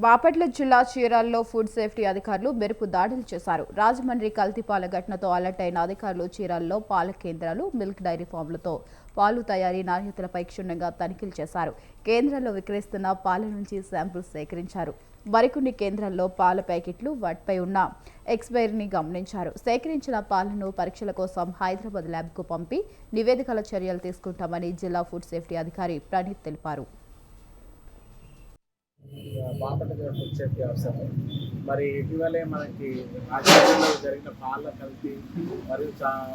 బాపట్ల జిల్లా చీరాలలో food safety అధికారులు మెరుపు దాడులు చేశారు. రాజమండ్రి కల్తీపాల ఘటనతో అలర్ట్ అయిన అధికారులు చీరాలలో పాల కేంద్రాలు, మిల్క్ డైరీ ఫామ్లతో పాలు తయారీ నాణ్యతలపై క్షుణ్ణంగా తనిఖీలు చేశారు. కేంద్రాల్లో విక్రయిస్తున్న పాల నుంచి శాంపిల్స్ సేకరించారు. మరికొన్ని కేంద్రాల్లో పాల ప్యాకెట్లు వాటిపై ఉన్న ఎక్స్పైరీని గమనించారు. సేకరించిన పాలను పరీక్షల కోసం హైదరాబాద్ ల్యాబ్కు పంపి నివేదికల చర్యలు తీసుకుంటామని జిల్లా ఫుడ్ సేఫ్టీ అధికారి ప్రణీత్ తెలిపారు. బాపట్ల ఫుడ్ సేఫ్టీ ఆఫీసర్ మరి ఇటీవలే మనకి రాజకీయాల్లో జరిగిన పాల కల్తీ మరియు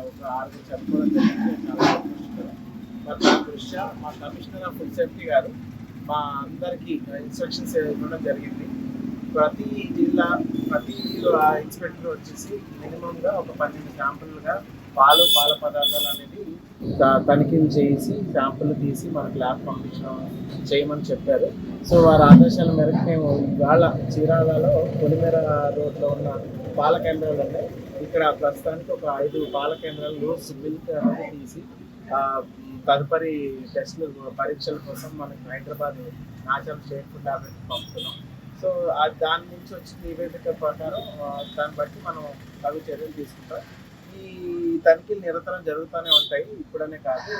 ఒక 6 చనిపోవడం జరిగింది. చాలా సంతోషకరం. మరి దాని దృష్ట్యా మా కమిషనర్ ఆఫ్ ఫుడ్ సేఫ్టీ గారు మా అందరికీ ఇన్స్ట్రక్షన్స్ ఇవ్వడం జరిగింది. ప్రతి జిల్లా ప్రతి ఇన్స్పెక్టర్ వచ్చేసి మినిమంగా ఒక 12 శాంపుల్గా పాల పదార్థాలు అనేది తనిఖీలు చేసి శాంపుల్ తీసి మనకు ల్యాబ్ పంపించడం చేయమని చెప్పారు. సో వారి ఆదేశాల మేరకు మేము ఇవాళ చీరాలలో పొలిమేర రోడ్లో ఉన్న పాల కేంద్రాలు ఉన్నాయి. ఇక్కడ ప్రస్తుతానికి ఒక 5 పాల కేంద్రాలు లూస్ మిల్క్ అనేది తీసి తదుపరి టెస్టులు పరీక్షల కోసం మనకి హైదరాబాద్ నేషనల్ స్టేట్ ఫుడ్ ల్యాబొరేటరీకి పంపుతున్నాం. సో దాని నుంచి వచ్చిన నివేదిక ప్రకారం దాన్ని బట్టి మనం తగు చర్యలు తీసుకుంటాం. ఈ తనిఖీలు నిరంతరం జరుగుతూనే ఉంటాయి. ఇప్పుడనే కాదు,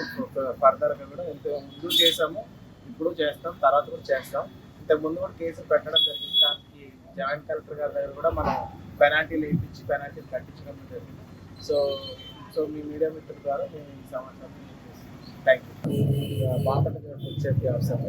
ఫర్దర్గా కూడా ముందు చేసాము, ఇప్పుడు చేస్తాం, తర్వాత కూడా చేస్తాం. ఇంతకుముందు కూడా కేసులు పెట్టడం జరిగింది. దానికి జాయింట్ కలెక్టర్ గారి దగ్గర కూడా మనం పెనాల్టీలు వేయించి పెనాల్టీలు కట్టించడం జరిగింది. సో మీ మీడియా మిత్రుల ద్వారా మేము ఈ సమాచారం thank you. Bapatla food safety officer